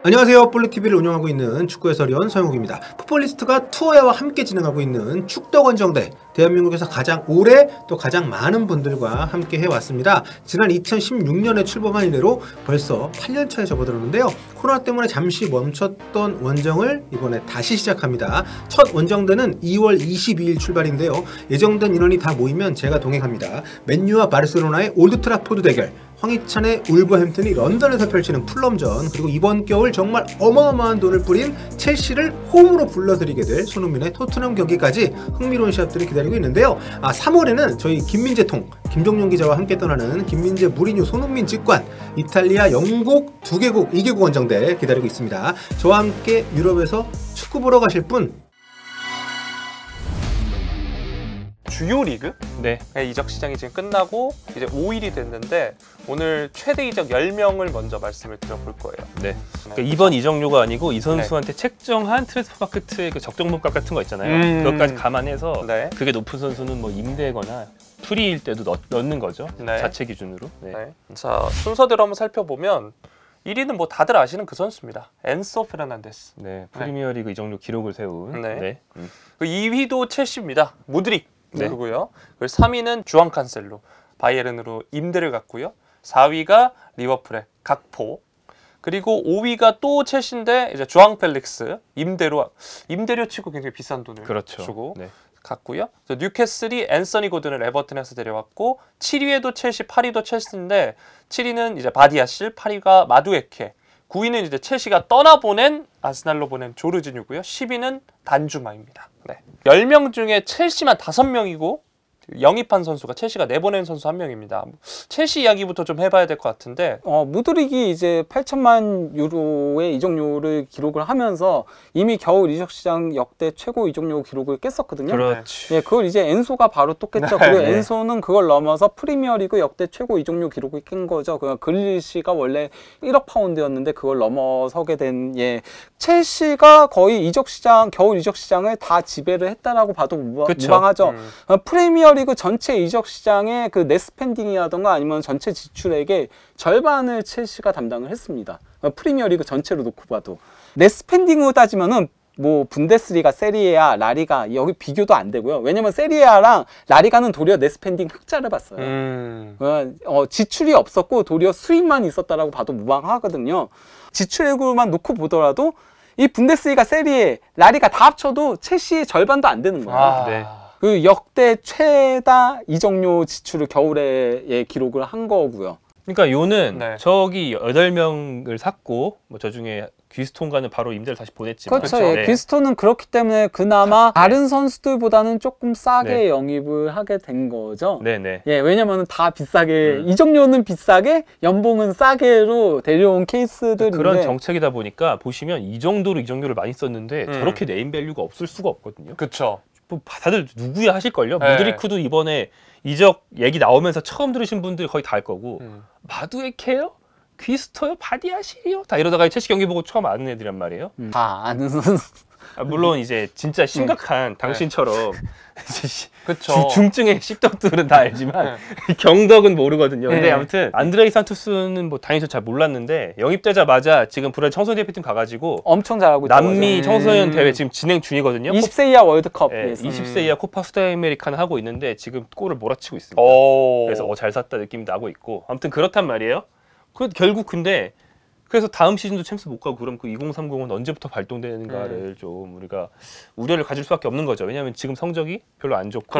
안녕하세요. 볼리TV를 운영하고 있는 축구 해설위원 서영욱입니다. 풋볼리스트가 투어야와 함께 진행하고 있는 축덕원정대, 대한민국에서 가장 오래 또 가장 많은 분들과 함께 해왔습니다. 지난 2016년에 출범한 이래로 벌써 8년차에 접어들었는데요. 코로나 때문에 잠시 멈췄던 원정을 이번에 다시 시작합니다. 첫 원정대는 2월 22일 출발인데요. 예정된 인원이 다 모이면 제가 동행합니다. 맨유와 바르셀로나의 올드트라포드 대결, 황희찬의 울버햄튼이 런던에서 펼치는 풀럼전, 그리고 이번 겨울 정말 어마어마한 돈을 뿌린 첼시를 홈으로 불러들이게 될 손흥민의 토트넘 경기까지 흥미로운 시합들이 기다리고 있는데요. 3월에는 저희 김민재통, 김종용 기자와 함께 떠나는 김민재, 무리뉴, 손흥민 직관, 이탈리아, 영국 2개국, 2개국 원정대 기다리고 있습니다. 저와 함께 유럽에서 축구 보러 가실 분, 주요 리그? 네. 이적 시장이 지금 끝나고 이제 5일이 됐는데 오늘 최대 이적 10명을 먼저 말씀을 드려볼 거예요. 네. 그러니까 이번 이적료가 아니고 이 선수한테 책정한 트랜스퍼마케트의 그 적정 몸값 같은 거 있잖아요. 그것까지 감안해서 그게 높은 선수는 뭐 임대거나 프리일 때도 넣는 거죠. 자체 기준으로. 네. 자, 순서대로 한번 살펴보면 1위는 뭐 다들 아시는 그 선수입니다. 엔소 페르난데스. 네. 프리미어리그 이적료 기록을 세운. 그 2위도 첼시입니다. 무드릭. 그고요. 그리고 3위는 주앙 칸셀로, 바이에른으로 임대를 갔고요. 4위가 리버풀의 각포. 그리고 5위가 또 첼시인데 이제 주앙 펠릭스 임대료 치고 굉장히 비싼 돈을 주고 갔고요. 뉴캐슬이 앤서니 고든을 에버튼에서 데려왔고, 7위에도 첼시, 8위도 첼시인데 7위는 이제 바디아실, 8위가 마두에케, 9위는 이제 첼시가 떠나보낸 아스날로 보낸 조르지뉴고요. 10위는 단주마입니다. 10명 중에 첼시만 5명이고 영입한 선수가 첼시가 내보낸 선수 1명입니다. 첼시 이야기부터 좀 해봐야 될 것 같은데, 무드릭이 이제 8천만 유로의 이적료를 기록을 하면서 이미 겨울 이적시장 역대 최고 이적료 기록을 깼었거든요. 그렇지. 네, 그걸 이제 엔소가 바로 또 깼죠. 그리고 엔소는 그걸 넘어서 프리미어리그 역대 최고 이적료 기록을 깬 거죠. 그릴리시가 원래 1억 파운드였는데 그걸 넘어서게 된, 첼시가 거의 겨울 이적시장을 다 지배를 했다라고 봐도 무방하죠. 프리미어리그 전체 이적 시장의 그 넷스펜딩이라던가 아니면 전체 지출액의 절반을 첼시가 담당을 했습니다. 프리미어리그 전체로 놓고 봐도 넷스펜딩으로 따지면은 뭐 분데스리가, 세리에아, 라리가 여기 비교도 안 되고요. 왜냐면 세리에아랑 라리가는 도리어 넷스펜딩 흑자를 봤어요. 지출이 없었고 도리어 수입만 있었다라고 봐도 무방하거든요. 지출액으로만 놓고 보더라도 이 분데스리가, 세리에, 라리가 다 합쳐도 첼시의 절반도 안 되는 거예요. 그 역대 최다 이적료 지출을 겨울에 기록을 한 거고요. 그러니까 요는 저기 8명을 샀고 뭐 저 중에 귀스톤과는 바로 임대를 다시 보냈지만, 그렇죠. 귀스톤은 그렇기 때문에 그나마 다른 선수들보다는 조금 싸게 영입을 하게 된 거죠. 왜냐면 다 비싸게, 이적료는 비싸게, 연봉은 싸게로 데려온 케이스들인데, 그런 정책이다 보니까 보시면 이 정도로 이적료를 많이 썼는데 저렇게 네임밸류가 없을 수가 없거든요. 그렇죠. 다들 누구야 하실걸요? 무드리크도 이번에 이적 얘기 나오면서 처음 들으신 분들 거의 다 알 거고, 마두에케요? 귀스토요? 바디아실이요? 다 이러다가 첼시 경기 보고 처음 아는 애들이란 말이에요. 다 아는 선수. 물론 이제 진짜 심각한 당신처럼 중증의 씹덕들은 다 알지만 경덕은 모르거든요. 근데 아무튼 안드레이 산토스는 뭐 당연히 잘 몰랐는데 영입되자마자 지금 브라질 청소년 대표팀 가가지고 엄청 잘하고 있죠. 남미 청소년 대회 지금 진행 중이거든요. 20세 이하 월드컵. 20세 이하 코파 수다메리카는 하고 있는데 지금 골을 몰아치고 있습니다. 그래서 잘 샀다 느낌도 나고 있고, 아무튼 그렇단 말이에요. 결국 근데 그래서 다음 시즌도 챔스 못 가고, 그럼 그 2030은 언제부터 발동되는가를 좀 우리가 우려를 가질 수밖에 없는 거죠. 왜냐하면 지금 성적이 별로 안 좋고,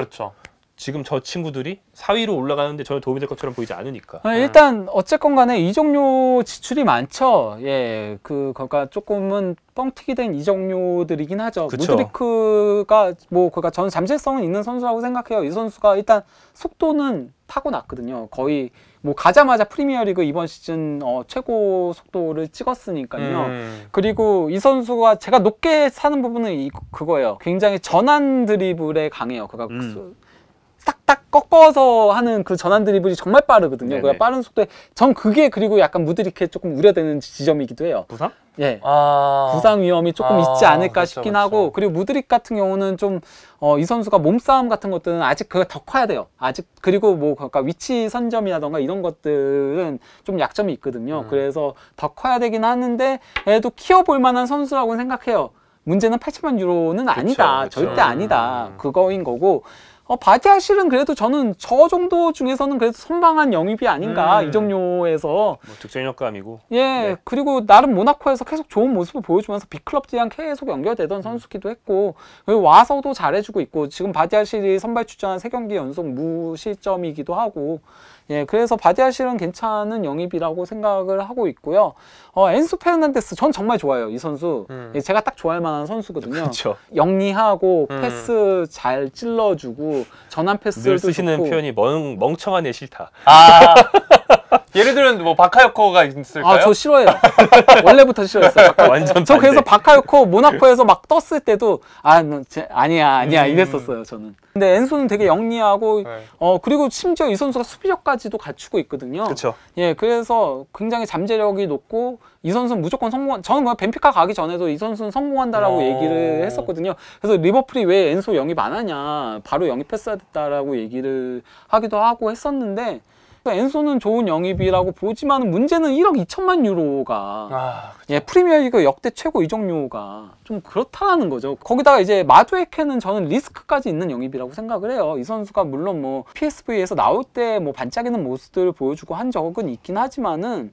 지금 저 친구들이 4위로 올라가는데 전혀 도움이 될 것처럼 보이지 않으니까. 일단 어쨌건 간에 이적료 지출이 많죠. 그러니까 조금은 뻥튀기 된 이적료들이긴 하죠. 무드리크가 그러니까 저는 잠재성은 있는 선수라고 생각해요. 이 선수가 일단 속도는 타고났거든요. 거의 가자마자 프리미어리그 이번 시즌 최고 속도를 찍었으니까요. 그리고 이 선수가 제가 높게 사는 부분은 그거예요. 굉장히 전환 드리블에 강해요. 그러니까 딱 꺾어서 하는 그 전환 드리블이 정말 빠르거든요. 그 빠른 속도에 전 그게 그리고 약간 무드리크에 조금 우려되는 지점이기도 해요. 부상? 예. 부상 위험이 조금 있지 않을까 싶긴 하고, 그리고 무드릭 같은 경우는 좀 이 선수가 몸싸움 같은 것들은 아직 그가 더 커야 돼요. 아직. 그리고 뭐 그러니까 위치 선점이라던가 이런 것들은 좀 약점이 있거든요. 그래서 더 커야 되긴 하는데 얘도 키워볼 만한 선수라고 생각해요. 문제는 8천만 유로는 아니다. 그쵸. 절대 아니다. 그거인 거고, 바디아실은 그래도 저는 저 정도 중에서는 그래도 선방한 영입이 아닌가, 이 종류에서. 뭐 득점력감이고. 예, 그리고 나름 모나코에서 계속 좋은 모습을 보여주면서 빅클럽들이랑 계속 연결되던 선수기도 했고, 그리고 와서도 잘해주고 있고, 지금 바디아실이 선발 출전한 3경기 연속 무실점이기도 하고, 예, 그래서 바디아실은 괜찮은 영입이라고 생각을 하고 있고요. 엔소 페르난데스 전 정말 좋아요, 이 선수. 예, 제가 딱 좋아할 만한 선수거든요. 그렇죠. 영리하고 패스 잘 찔러주고 전환 늘 패스도 쓰시는 좋고. 표현이 멍청한 애 싫다. 예를 들면 뭐 바카요코가 있을까요? 저 싫어해요. 원래부터 싫어했어요. 완전 저 그래서 반대. 바카요코 모나코에서 막 떴을 때도 아니야 이랬었어요, 저는. 근데 엔소는 되게 영리하고 그리고 심지어 이 선수가 수비력까지도 갖추고 있거든요. 그렇죠. 예, 그래서 굉장히 잠재력이 높고 이 선수는 무조건 성공. 저는 그냥 벤피카 가기 전에도 이 선수는 성공한다라고 얘기를 했었거든요. 그래서 리버풀이 왜 엔소 영입 안 하냐, 바로 영입했어야 됐다라고 얘기를 하기도 하고 했었는데, 엔소는 좋은 영입이라고 보지만 문제는 1억 2천만 유로가 예, 프리미어리그 역대 최고 이적료가 좀 그렇다라는 거죠. 거기다가 이제 마두에케는 저는 리스크까지 있는 영입이라고 생각을 해요. 이 선수가 물론 뭐 PSV에서 나올 때 뭐 반짝이는 모습들을 보여주고 한 적은 있긴 하지만은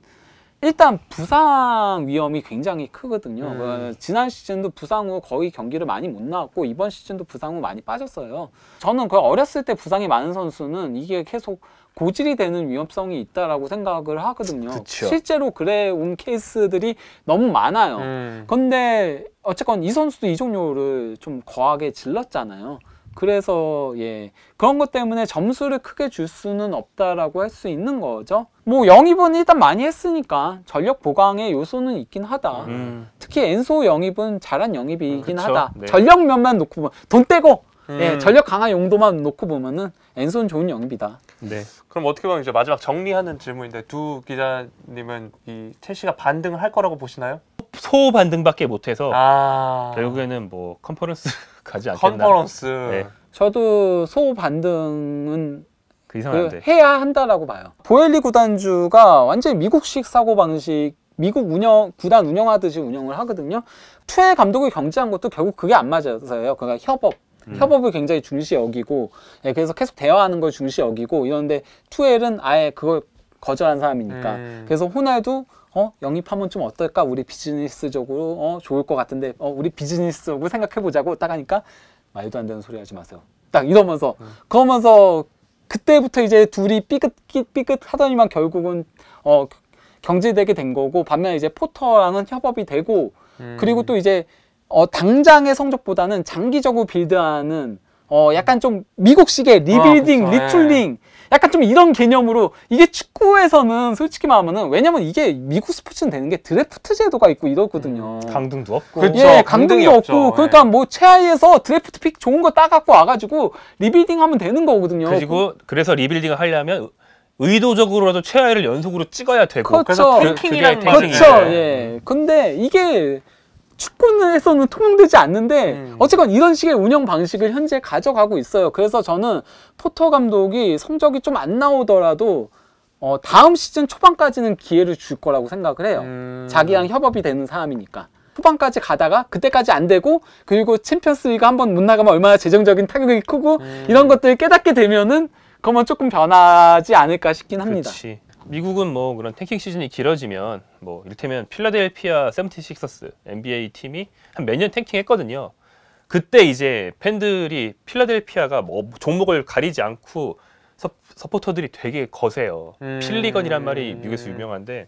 일단 부상 위험이 굉장히 크거든요. 지난 시즌도 부상 후 거의 경기를 많이 못 나왔고 이번 시즌도 부상 후 많이 빠졌어요. 저는 그 어렸을 때 부상이 많은 선수는 이게 계속 고질이 되는 위험성이 있다라고 생각을 하거든요. 그쵸. 실제로 그래 온 케이스들이 너무 많아요. 근데 어쨌건 이 선수도 이적료를 좀 거하게 질렀잖아요. 그래서 예, 그런 것 때문에 점수를 크게 줄 수는 없다라고 할 수 있는 거죠. 뭐 영입은 일단 많이 했으니까 전력 보강의 요소는 있긴 하다. 특히 엔소 영입은 잘한 영입이긴 그쵸. 하다. 네. 전력 면만 놓고 보면, 돈 떼고 예, 전력 강화 용도만 놓고 보면은 엔소는 좋은 영입이다. 네. 그럼 어떻게 보면 이제 마지막 정리하는 질문인데, 두 기자님은 이 첼시가 반등을 할 거라고 보시나요? 소 반등밖에 못해서 아, 결국에는 뭐 컨퍼런스 가지 않겠나. 컨퍼런스. 네. 저도 소 반등은 그 이상은 안 돼. 해야 한다라고 봐요. 보엘리 구단주가 완전히 미국식 사고방식, 미국 구단 운영하듯이 운영을 하거든요. 투엘 감독을 경질한 것도 결국 그게 안 맞아서요. 그러니까 협업을 굉장히 중시 여기고, 예, 그래서 계속 대화하는 걸 중시 여기고 이런데 투엘은 아예 그걸 거절한 사람이니까. 그래서 호날두 영입하면 좀 어떨까? 우리 비즈니스적으로 좋을 것 같은데 우리 비즈니스적으로 생각해보자고 딱 하니까 말도 안 되는 소리 하지 마세요. 딱 이러면서 그러면서 그때부터 이제 둘이 삐끗 하더니만 결국은 경질되게 된 거고, 반면에 이제 포터랑은 협업이 되고, 그리고 또 이제 당장의 성적보다는 장기적으로 빌드하는 약간 좀 미국식의 리빌딩, 그쵸, 리툴링, 약간 좀 이런 개념으로. 이게 축구에서는 솔직히 말하면, 왜냐면 이게 미국 스포츠는 되는 게 드래프트 제도가 있고 이러거든요. 강등도 없고. 그쵸. 예, 강등이 강등도 없죠. 없고. 그러니까 뭐 최하위에서 드래프트 픽 좋은 거 따갖고 와가지고 리빌딩 하면 되는 거거든요. 그리고 그래서 리빌딩을 하려면 의도적으로라도 최하위를 연속으로 찍어야 되고. 그렇죠. 그래서 탱킹이라는 그게 말이 그렇죠. 네. 예. 근데 이게 축구에서는 통용되지 않는데 어쨌건 이런 식의 운영 방식을 현재 가져가고 있어요. 그래서 저는 포터 감독이 성적이 좀 안 나오더라도 다음 시즌 초반까지는 기회를 줄 거라고 생각을 해요. 자기랑 협업이 되는 사람이니까. 후반까지 가다가 그때까지 안 되고, 그리고 챔피언스리그 한번 못 나가면 얼마나 재정적인 타격이 크고 이런 것들을 깨닫게 되면은 그러면 조금 변하지 않을까 싶긴 합니다. 그렇지. 미국은 뭐 그런 탱킹 시즌이 길어지면 뭐 이를테면 필라델피아 76ers NBA 팀이 한 몇 년 탱킹했거든요. 그때 이제 팬들이 필라델피아가 뭐 종목을 가리지 않고 서포터들이 되게 거세요. 필리건이란 말이 미국에서 유명한데,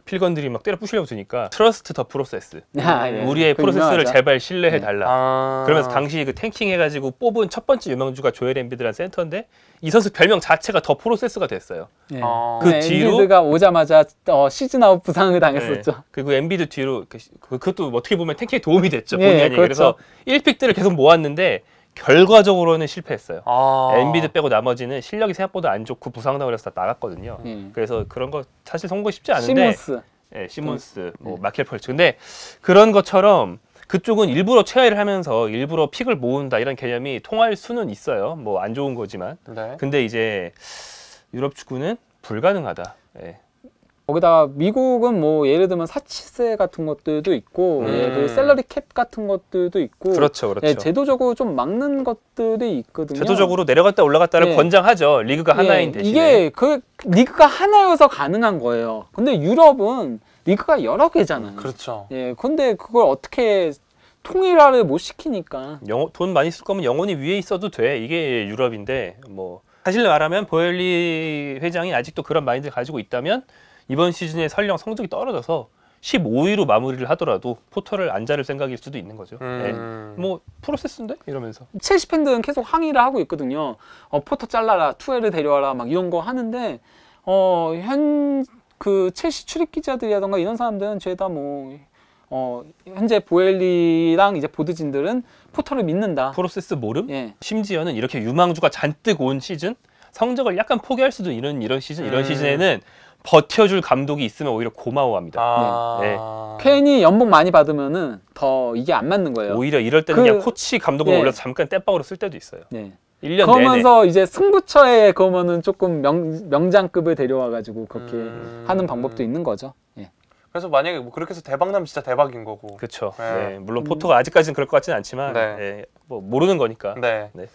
필건들이 막 때려 부시려고 드니까 트러스트 더 프로세스, 예. 우리의 그거 프로세스를 유명하죠. 제발 신뢰해 달라. 아. 그러면서 당시 그 탱킹 해가지고 뽑은 첫 번째 유망주가 조엘 엠비드라는 센터인데, 이 선수 별명 자체가 더 프로세스가 됐어요. 예. 그 네, 뒤로- 엔비드가 오자마자 시즌 아웃 부상을 당했었죠. 네. 그리고 엠비드 뒤로 그것도 어떻게 보면 탱킹에 도움이 됐죠. 예, 본의 아니게. 그렇죠. 그래서 1픽들을 계속 모았는데 결과적으로는 실패했어요. 아. 엔비드 빼고 나머지는 실력이 생각보다 안 좋고 부상당을 해서 다 나갔거든요. 그래서 그런 거 사실 선거 쉽지 않은데 시몬스. 예, 시몬스, 뭐 마켈 펄츠. 근데 그런 것처럼 그쪽은 일부러 최하위를 하면서 일부러 픽을 모은다 이런 개념이 통할 수는 있어요. 뭐 안 좋은 거지만. 네. 근데 이제 유럽 축구는 불가능하다. 예. 거기다가 미국은 뭐 예를 들면 사치세 같은 것들도 있고 예, 그리고 샐러리 캡 같은 것들도 있고 그렇죠, 그렇죠. 예, 제도적으로 좀 막는 것들이 있거든요. 제도적으로 내려갔다 올라갔다를 예. 권장하죠. 리그가 하나인 대신에. 이게 그 리그가 하나여서 가능한 거예요. 근데 유럽은 리그가 여러 개잖아요. 그렇죠. 예, 근데 그걸 어떻게 통일화를 못 시키니까. 돈 많이 쓸 거면 영원히 위에 있어도 돼. 이게 유럽인데 뭐 사실 말하면 보엘리 회장이 아직도 그런 마인드를 가지고 있다면 이번 시즌에 설령 성적이 떨어져서 15위로 마무리를 하더라도 포터를 안 자를 생각일 수도 있는 거죠. 예. 뭐 프로세스인데 이러면서. 첼시 팬들은 계속 항의를 하고 있거든요. 포터 잘라라, 투엘을 데려와라 막 이런 거 하는데 그 첼시 출입 기자들이라던가 이런 사람들은 죄다 뭐 현재 보엘리랑 이제 보드진들은 포터를 믿는다. 프로세스 모름? 예. 심지어는 이렇게 유망주가 잔뜩 온 시즌 성적을 약간 포기할 수도 있는 이런 시즌에는 버텨줄 감독이 있으면 오히려 고마워합니다. 아. 네. 괜히 연봉 많이 받으면은 더 이게 안 맞는 거예요. 오히려 이럴 때는 그냥 코치 감독을 예. 올려서 잠깐 땜빵으로 쓸 때도 있어요. 네. 1년 그러면서 이제 승부처에 그러면은 조금 명장급을 데려와가지고 그렇게 하는 방법도 있는 거죠. 예. 그래서 만약에 뭐 그렇게 해서 대박 나면 진짜 대박인 거고. 그렇죠. 네. 네. 물론 포토가 아직까지는 그럴 것 같지는 않지만 네. 예, 뭐 모르는 거니까. 네. 네.